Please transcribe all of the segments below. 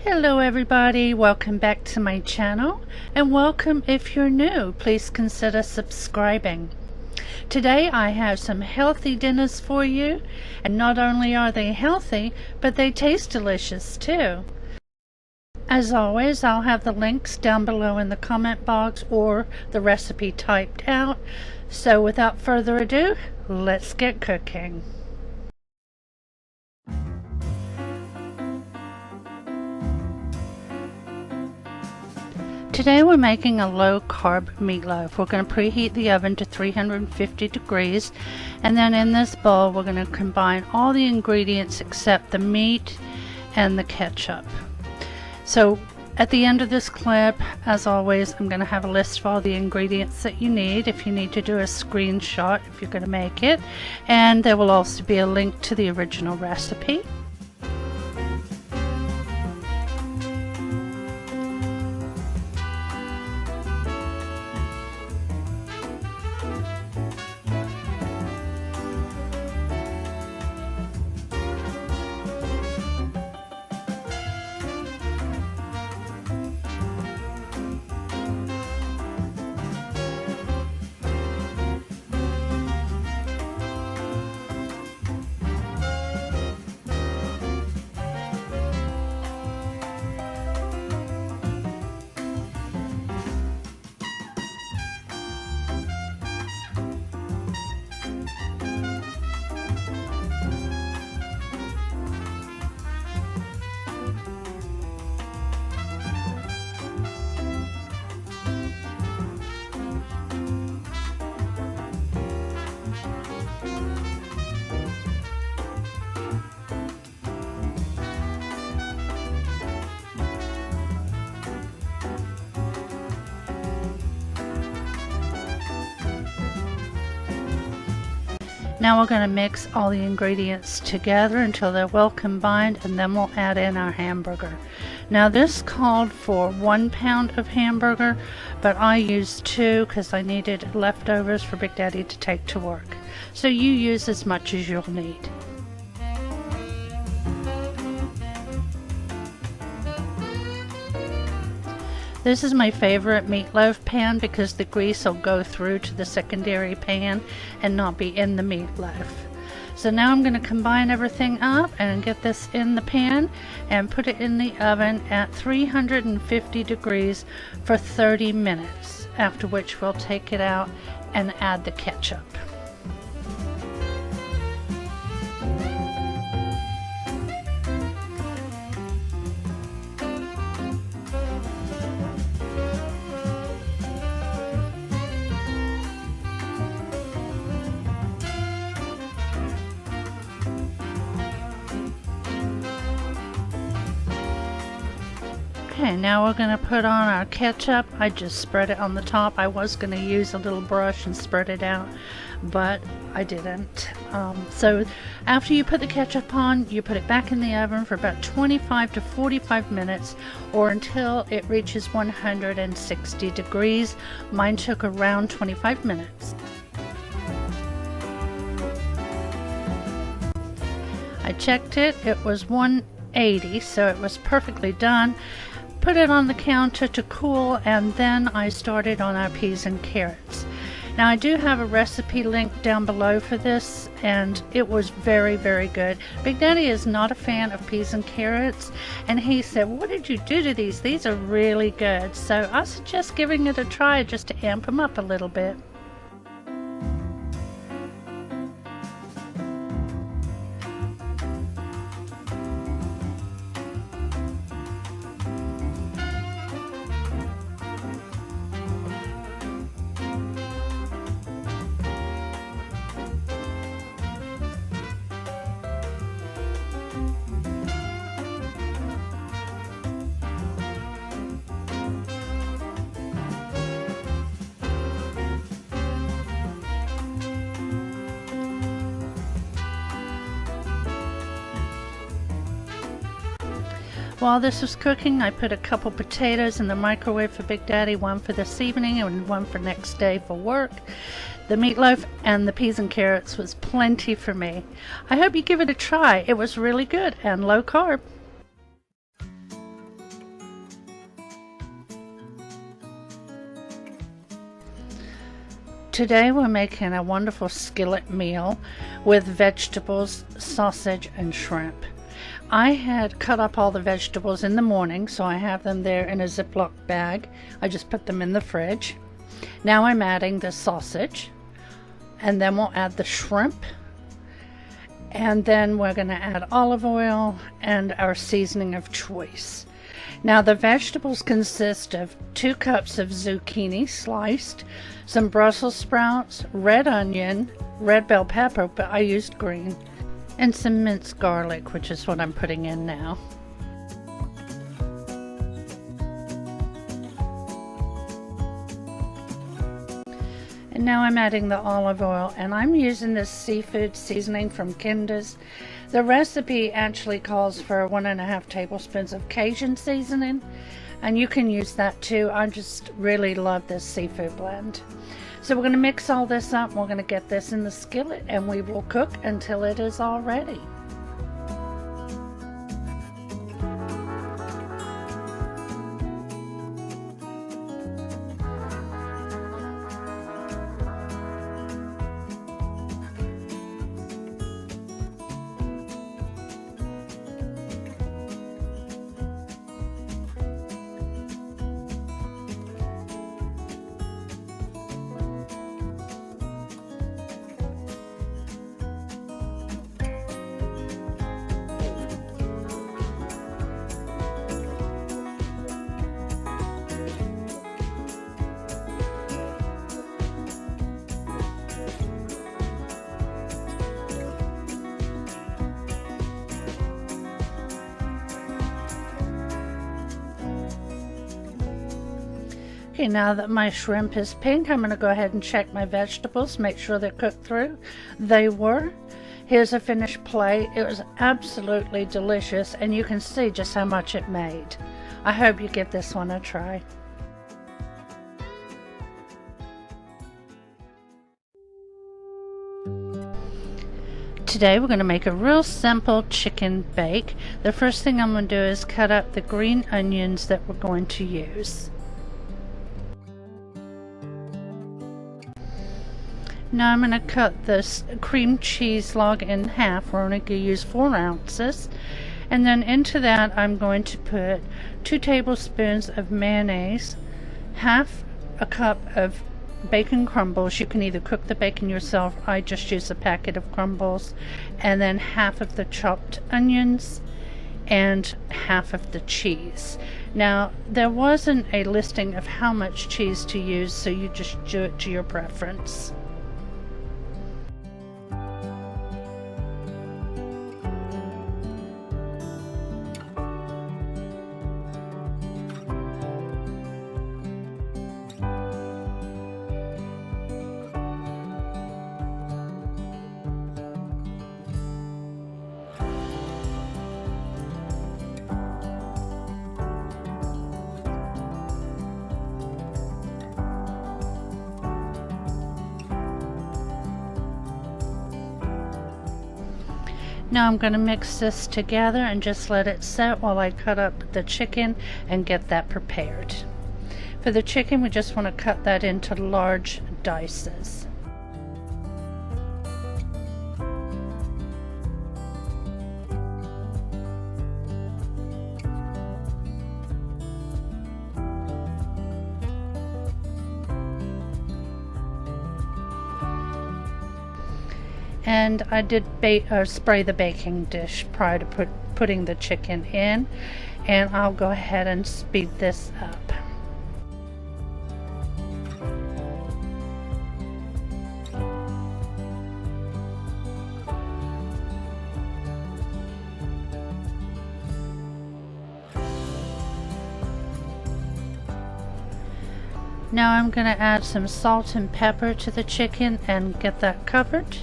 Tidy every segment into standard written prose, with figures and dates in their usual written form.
Hello everybody, welcome back to my channel, and welcome if you're new. Please consider subscribing. Today I have some healthy dinners for you, and not only are they healthy, but they taste delicious too. As always, I'll have the links down below in the comment box or the recipe typed out. So without further ado, let's get cooking. Today we're making a low-carb meatloaf. We're going to preheat the oven to 350 degrees, and then in this bowl we're going to combine all the ingredients except the meat and the ketchup. So at the end of this clip, as always, I'm going to have a list of all the ingredients that you need if you need to do a screenshot if you're going to make it, and there will also be a link to the original recipe. Now we're going to mix all the ingredients together until they're well combined, and then we'll add in our hamburger. Now this called for 1 pound of hamburger, but I used 2 because I needed leftovers for Big Daddy to take to work. So you use as much as you'll need. This is my favorite meatloaf pan because the grease will go through to the secondary pan and not be in the meatloaf. So now I'm going to combine everything up and get this in the pan and put it in the oven at 350 degrees for 30 minutes, after which we'll take it out and add the ketchup. Okay, now we're going to put on our ketchup. I just spread it on the top. I was going to use a little brush and spread it out, but I didn't. So after you put the ketchup on, you put it back in the oven for about 25 to 45 minutes or until it reaches 160 degrees. Mine took around 25 minutes. I checked it, it was 180, so it was perfectly done. Put it on the counter to cool, and then I started on our peas and carrots. Now I do have a recipe link down below for this, and it was very good. Big Daddy is not a fan of peas and carrots, and he said, "What did you do to these? These are really good." So I suggest giving it a try just to amp them up a little bit. While this was cooking, I put a couple potatoes in the microwave for Big Daddy, one for this evening and one for next day for work. The meatloaf and the peas and carrots was plenty for me. I hope you give it a try. It was really good and low carb. Today we're making a wonderful skillet meal with vegetables, sausage, and shrimp. I had cut up all the vegetables in the morning, so I have them there in a Ziploc bag. I just put them in the fridge. Now I'm adding the sausage, and then we'll add the shrimp, and then we're going to add olive oil and our seasoning of choice. Now the vegetables consist of 2 cups of zucchini sliced, some Brussels sprouts, red onion, red bell pepper, but I used green, and some minced garlic, which is what I'm putting in now. And now I'm adding the olive oil, and I'm using this seafood seasoning from Kinder's. The recipe actually calls for 1.5 tablespoons of Cajun seasoning, and you can use that too. I just really love this seafood blend. So we're going to mix all this up. We're going to get this in the skillet, and we will cook until it is all ready. Okay, now that my shrimp is pink, I'm going to go ahead and check my vegetables, make sure they're cooked through. They were. Here's a finished plate. It was absolutely delicious, and you can see just how much it made. I hope you give this one a try. Today we're going to make a real simple chicken bake. The first thing I'm going to do is cut up the green onions that we're going to use. Now I'm going to cut this cream cheese log in half. We're only going to use 4 ounces. And then into that I'm going to put 2 tablespoons of mayonnaise, half a cup of bacon crumbles. You can either cook the bacon yourself. I just use a packet of crumbles. And then half of the chopped onions and half of the cheese. Now there wasn't a listing of how much cheese to use, so you just do it to your preference. Now I'm going to mix this together and just let it set while I cut up the chicken and get that prepared. For the chicken, we just want to cut that into large dices. And I did spray the baking dish prior to putting the chicken in, and I'll go ahead and speed this up. Now I'm going to add some salt and pepper to the chicken and get that covered.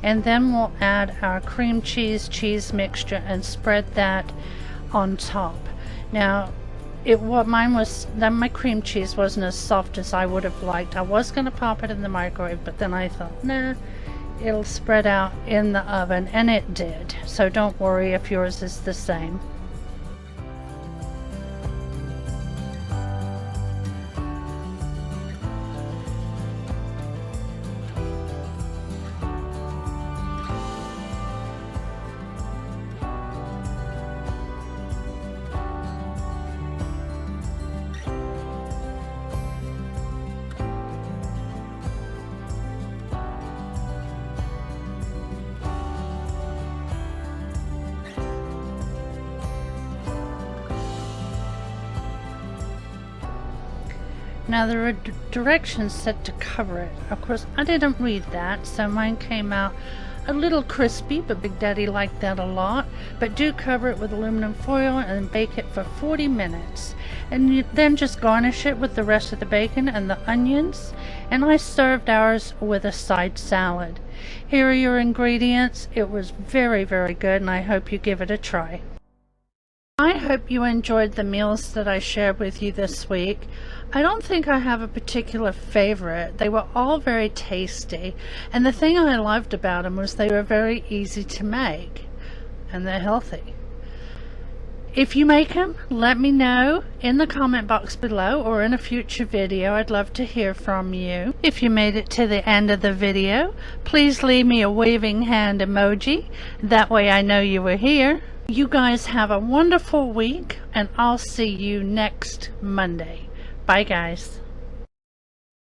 And then we'll add our cream cheese mixture and spread that on top. Now my cream cheese wasn't as soft as I would have liked. I was going to pop it in the microwave, but then I thought, nah, it'll spread out in the oven, and it did. So don't worry if yours is the same. Now there are directions set to cover it. Of course, I didn't read that, so mine came out a little crispy, but Big Daddy liked that a lot. But do cover it with aluminum foil and bake it for 40 minutes. And then just garnish it with the rest of the bacon and the onions. And I served ours with a side salad. Here are your ingredients. It was very, very good, and I hope you give it a try. I hope you enjoyed the meals that I shared with you this week. I don't think I have a particular favorite. They were all very tasty, and the thing I loved about them was they were very easy to make, and they're healthy. If you make them, let me know in the comment box below or in a future video. I'd love to hear from you. If you made it to the end of the video, please leave me a waving hand emoji. That way I know you were here. You guys have a wonderful week, and I'll see you next Monday. Bye, guys.